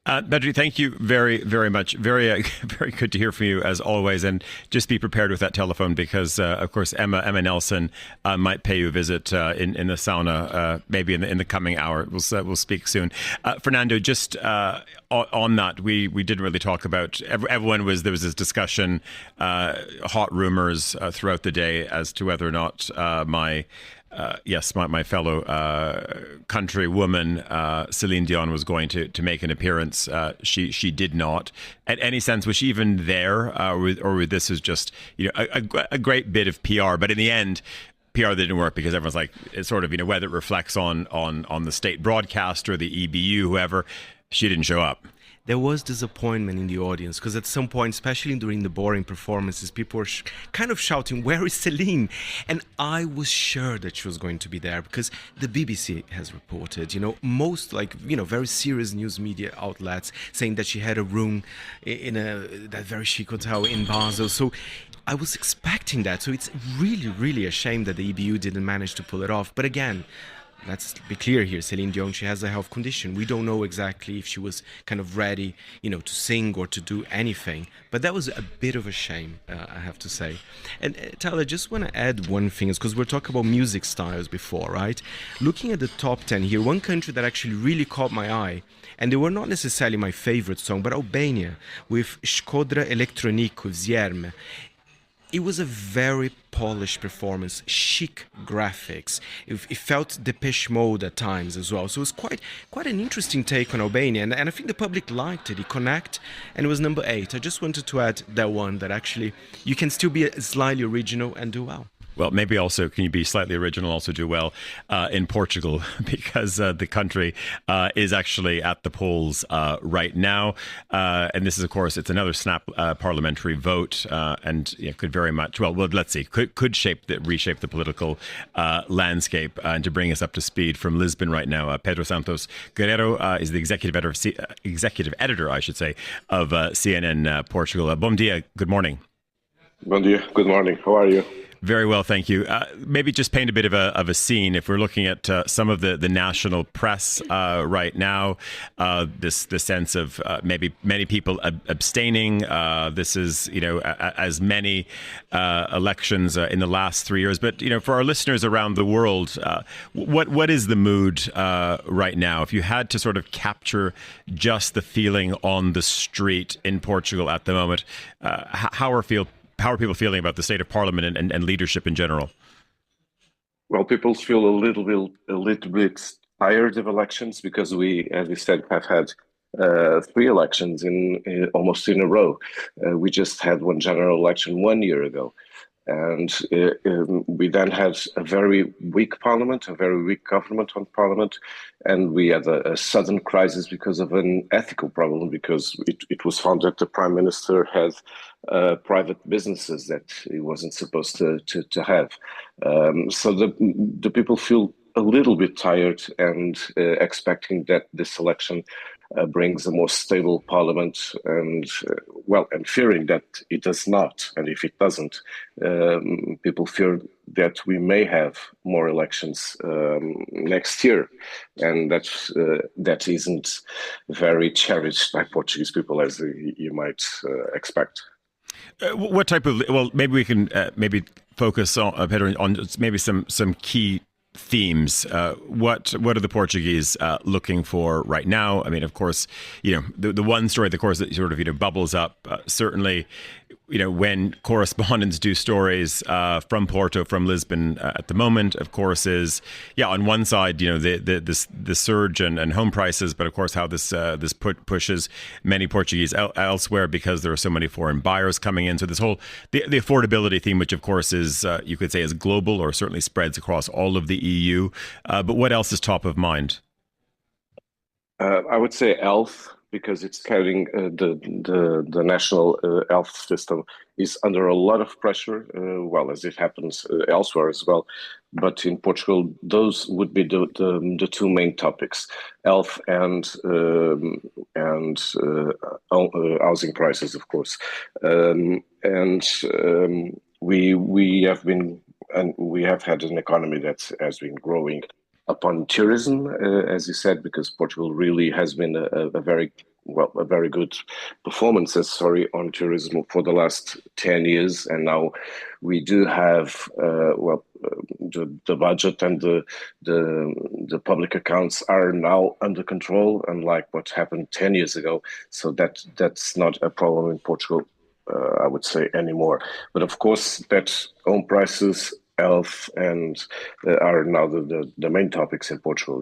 Petri, thank you very, very much. Very, very good to hear from you as always. And just be prepared with that telephone because, of course, Emma Nelson might pay you a visit in the sauna, maybe in the coming hour. We'll speak soon. Fernando, just on that, we didn't really talk about. There was this discussion, hot rumors throughout the day as to whether or not my fellow countrywoman Celine Dion was going to make an appearance. She did not. At any sense, was she even there, or this is just, you know, a great bit of PR? But in the end, PR didn't work because everyone's like, it's sort of, you know, whether it reflects on the state broadcaster, the EBU, whoever, she didn't show up. There was disappointment in the audience because at some point, especially during the boring performances, people were kind of shouting, "Where is Celine?" And I was sure that she was going to be there because the BBC has reported, you know, most like, you know, very serious news media outlets saying that she had a room in that very chic hotel in Basel. So I was expecting that. So it's really, really a shame that the EBU didn't manage to pull it off. But again, let's be clear here, Celine Dion, she has a health condition. We don't know exactly if she was kind of ready, you know, to sing or to do anything. But that was a bit of a shame, I have to say. And Tyler, I just want to add one thing, because we're talking about music styles before, right? Looking at the top 10 here, one country that actually really caught my eye, and they were not necessarily my favorite song, but Albania with Shkodra Elektronik with Zjerme. It was a very polished performance, chic graphics. It felt Depeche Mode at times as well. So it was quite an interesting take on Albania. And I think the public liked it. It connected, and it was number 8. I just wanted to add that one, that actually you can still be slightly original and do well. Well, maybe also, can you be slightly original, also do well in Portugal, because the country is actually at the polls right now. And this is, of course, it's another snap parliamentary vote, and could very much, well, let's see, could reshape the political landscape. And to bring us up to speed from Lisbon right now, Pedro Santos Guerreiro is the executive editor, I should say, of CNN Portugal. Bom dia, good morning. Bom dia, good morning. How are you? Very well, thank you. Maybe just paint a bit of a scene. If we're looking at some of the national press right now, the sense of maybe many people abstaining. This is, as many elections in the last 3 years. But, for our listeners around the world, what is the mood right now? If you had to sort of capture just the feeling on the street in Portugal at the moment, how are how are people feeling about the state of parliament and leadership in general? Well, people feel a little bit tired of elections because we, as we said, have had 3 elections in almost in a row. We just had one general election 1 year ago. And we then had a very weak parliament, a very weak government on parliament, and we had a sudden crisis because of an ethical problem, because it was found that the prime minister had private businesses that he wasn't supposed to have. So the people feel a little bit tired and expecting that this election brings a more stable parliament, and and fearing that it does not. And if it doesn't, people fear that we may have more elections next year, and that isn't very cherished by Portuguese people, as you might expect. What type of? Well, maybe we can maybe focus on Pedro, on maybe some key themes. What are the Portuguese looking for right now? I mean, of course, the one story, of course, that sort of bubbles up certainly. When correspondents do stories from Porto, from Lisbon at the moment, of course, is on one side, the surge and home prices, but of course how this pushes many Portuguese elsewhere because there are so many foreign buyers coming in. So this whole the affordability theme, which of course is you could say is global or certainly spreads across all of the EU. But what else is top of mind? I would say health, because it's carrying the national health system is under a lot of pressure, as it happens elsewhere as well. But in Portugal, those would be the 2 main topics: health and housing prices, of course. We have had an economy that has been growing upon tourism, as you said, because Portugal really has been a very good performance on tourism for the last 10 years. And now we do have, the budget and the public accounts are now under control, unlike what happened 10 years ago. So that's not a problem in Portugal, I would say, anymore. But of course, that home prices, health, and are now the main topics in Portugal.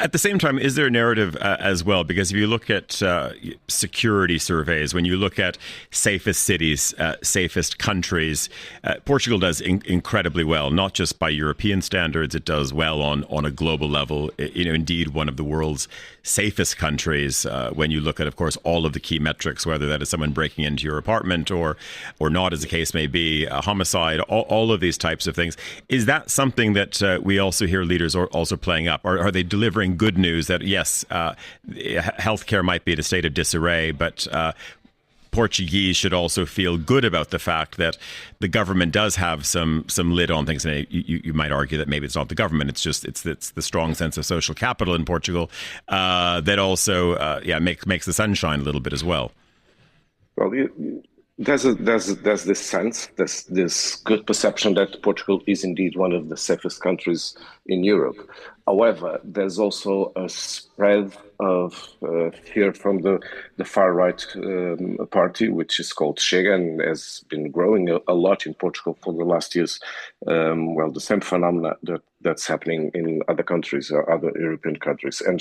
At the same time, is there a narrative as well? Because if you look at security surveys, when you look at safest cities, safest countries, Portugal does incredibly well, not just by European standards. It does well on a global level. Indeed, one of the world's safest countries when you look at, of course, all of the key metrics, whether that is someone breaking into your apartment or not, as the case may be, a homicide, all of these types of things. Is that something that we also hear leaders are also playing up? Are they delivering good news that, yes, healthcare might be in a state of disarray, but Portuguese should also feel good about the fact that the government does have some lid on things? And you might argue that maybe it's not the government; it's the strong sense of social capital in Portugal that also makes the sun shine a little bit as well. Well, there's this sense, this good perception that Portugal is indeed one of the safest countries in Europe. However, there's also a spread of fear from the far-right party, which is called Chega, and has been growing a lot in Portugal for the last years. The same phenomena that's happening in other countries, or other European countries. And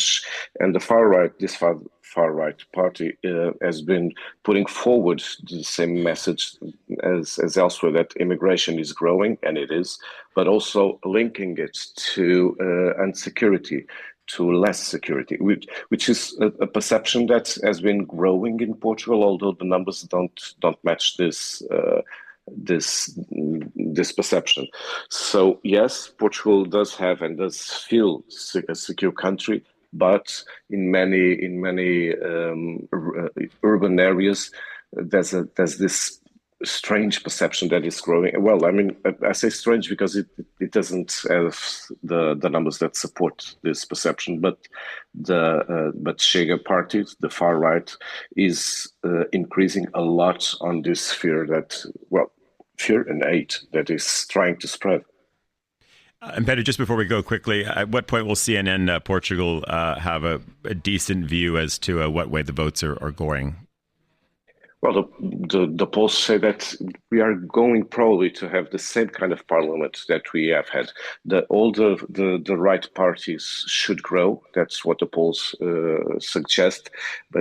the far-right, this far-right party has been putting forward the same message as elsewhere, that immigration is growing, and it is, but also linking it to insecurity, to less security, which is a perception that has been growing in Portugal, although the numbers don't match this perception. So yes, Portugal does have and does feel a secure country, but in many urban areas, there's this strange perception that is growing. Well, I mean, I say strange because it doesn't have the numbers that support this perception, but Chega party, the far right, is increasing a lot on this fear and hate that is trying to spread. And Pedro, just before we go quickly, at what point will CNN Portugal have a decent view as to what way the votes are going? Well, the polls say that we are going probably to have the same kind of parliament that we have had. All the right parties should grow. That's what the polls suggest.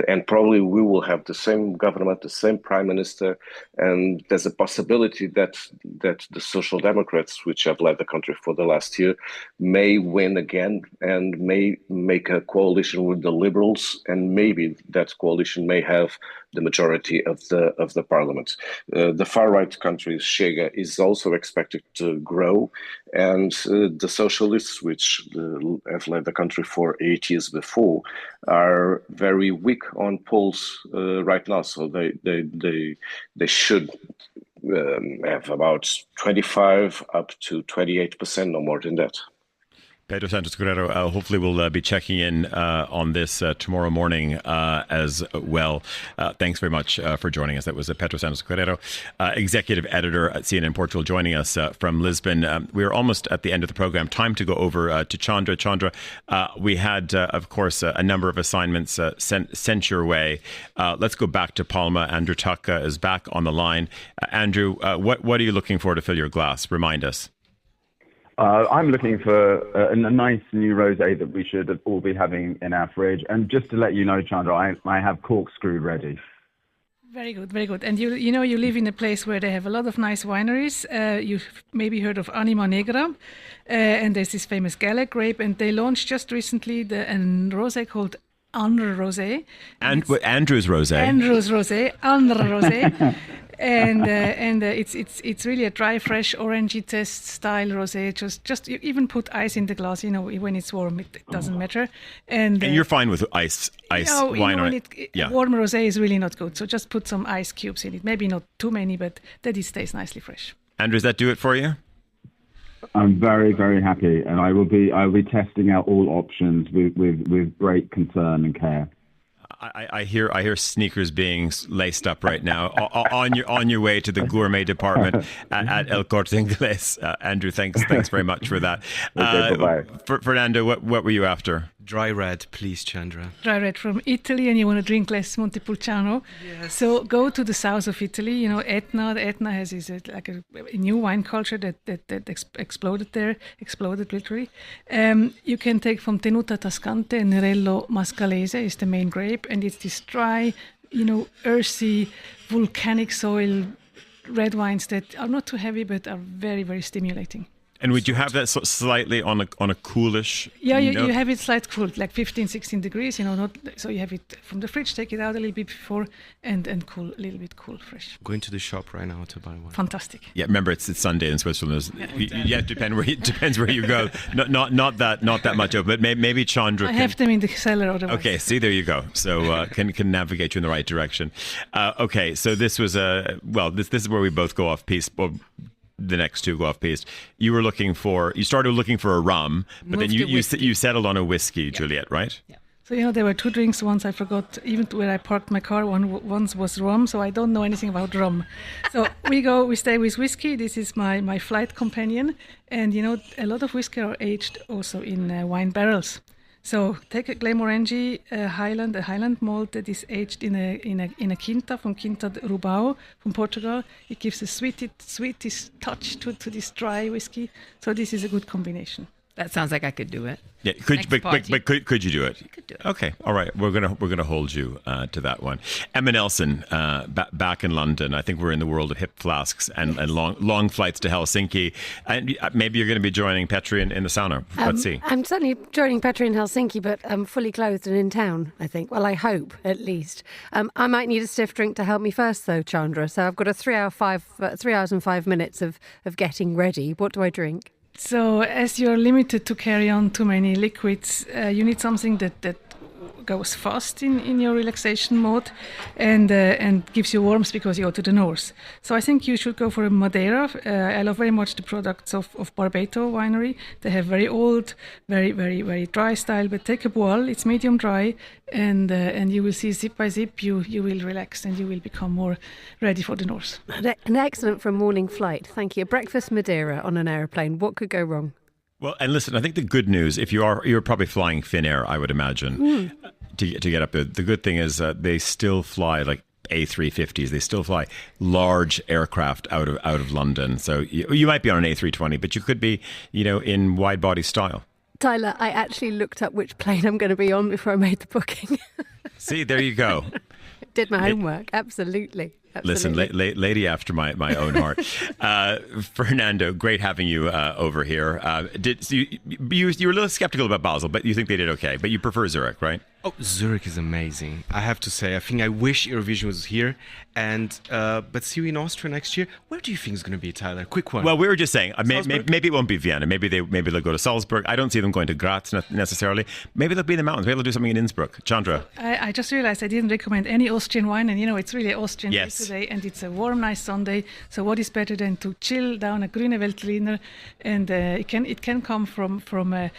And probably we will have the same government, the same prime minister. And there's a possibility that the Social Democrats, which have led the country for the last year, may win again and may make a coalition with the Liberals. And maybe that coalition may have the majority of the parliament. The far right country, Chega, is also expected to grow, and the socialists, which have led the country for 8 years before, are very weak on polls right now. So they should have about 25 up to 28%, no more than that. Pedro Sánchez Guerrero, hopefully we'll be checking in on this tomorrow morning as well. Thanks very much for joining us. That was Pedro Sánchez Guerrero, executive editor at CNN Portugal, joining us from Lisbon. We're almost at the end of the program. Time to go over to Chandra. Chandra, we had, of course, a number of assignments sent your way. Let's go back to Palma. Andrew Tuck is back on the line. Andrew, what are you looking for to fill your glass? Remind us. I'm looking for a nice new rosé that we should all be having in our fridge. And just to let you know, Chandra, I have corkscrew ready. Very good, very good. And you know, you live in a place where they have a lot of nice wineries. You've maybe heard of Anima Negra, and there's this famous Gallic grape, and they launched just recently a rosé called Andra Rosé. And Andrew's Rosé. Andrew's Rosé, Andra Rosé. And it's really a dry, fresh, orangey test style rosé. Just you even put ice in the glass. You know, when it's warm, it doesn't matter. And you're fine with ice wine on it. Yeah. Warm rosé is really not good. So just put some ice cubes in it. Maybe not too many, but that it stays nicely fresh. Andrew, does that do it for you? I'm very, very happy, and I will be testing out all options with great concern and care. I hear sneakers being laced up right now on your way to the gourmet department at El Corte Inglés. Andrew, thanks very much for that. Okay, bye-bye. Fernando, what were you after? Dry red, please, Chandra. Dry red from Italy, and you want to drink less Montepulciano. Yes. So go to the south of Italy. You know, Etna. The Etna has like a new wine culture that exploded literally. You can take from Tenuta Tascante, Nerello Mascalese is the main grape, and it's this dry, earthy, volcanic soil red wines that are not too heavy but are very, very stimulating. And would you have that slightly on a coolish? Yeah, you have it slightly cool, like 15, 16 degrees. So you have it from the fridge, take it out a little bit before, and cool, a little bit cool, fresh. Going to the shop right now to buy one. Fantastic. Yeah, remember it's Sunday in Switzerland. Depends where you go. Not that much of, but maybe Chandra. I have them in the cellar otherwise. Okay, see, there you go. So can navigate you in the right direction. Okay, so this was this is where we both go off piece. The next two go off piste. You started looking for a rum, but then you settled on a whiskey, Juliet, right? Yeah. So, there were two drinks. Once I forgot, even where I parked my car, once was rum, so I don't know anything about rum. So we stay with whiskey. This is my flight companion. And, a lot of whiskey are aged also in wine barrels. So take a Glenmorangie a Highland malt that is aged in a quinta from Quinta de Rubao from Portugal. It gives a sweetest touch to this dry whiskey. So this is a good combination. That sounds like I could do it. Yeah, could you do it? You could do it. Okay, all right. We're gonna hold you to that one. Emma Nelson, back in London. I think we're in the world of hip flasks and long flights to Helsinki. And maybe you're going to be joining Petri in the sauna. Let's see. I'm certainly joining Petri in Helsinki, but I'm fully clothed and in town, I think. Well, I hope, at least. I might need a stiff drink to help me first, though, Chandra. So I've got a 3 hours and 5 minutes of getting ready. What do I drink? So as you're limited to carry on too many liquids, you need something that goes fast in your relaxation mode and gives you warmth because you go to the north. So I think you should go for a Madeira. I love very much the products of Barbato winery. They have very old, very, very, very dry style, but take a boil, it's medium dry, and you will see zip by zip, you will relax and you will become more ready for the north. An excellent for a morning flight. Thank you. Breakfast Madeira on an aeroplane. What could go wrong? Well, and listen, I think the good news, if you're probably flying Finnair, I would imagine, to get up there. The good thing is they still fly like A350s. They still fly large aircraft out of London. So you might be on an A320, but you could be, in wide body style. Tyler, I actually looked up which plane I'm going to be on before I made the booking. See, there you go. Did my homework, absolutely. Listen, lady after my own heart. Fernando, great having you over here. You were a little skeptical about Basel, but you think they did okay. But you prefer Zurich, right? Oh, Zurich is amazing. I have to say, I think I wish Eurovision was here. And but see you in Austria next year. Where do you think it's going to be, Tyler? Quick one. Well, we were just saying maybe it won't be Vienna. Maybe they'll go to Salzburg. I don't see them going to Graz necessarily. Maybe they'll be in the mountains. Maybe they'll do something in Innsbruck. Chandra. I just realized I didn't recommend any Austrian wine, and it's really Austrian day today, and it's a warm, nice Sunday. So what is better than to chill down a Grüne Veltliner, and it can come from a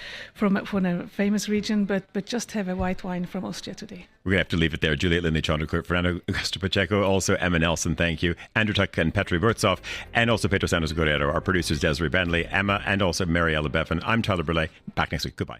famous region, but just have a white wine from Austria today. We're going to have to leave it there. Juliet Linley, Chandra Kurt, Fernando Augusto Pacheco, also Emma Nelson, thank you, Andrew Tuck and Petri Burtsoff, and also Pedro Santos Guerrero, our producers Desiree Bentley, Emma, and also Mariella Bevan. I'm Tyler Brûlé. Back next week. Goodbye.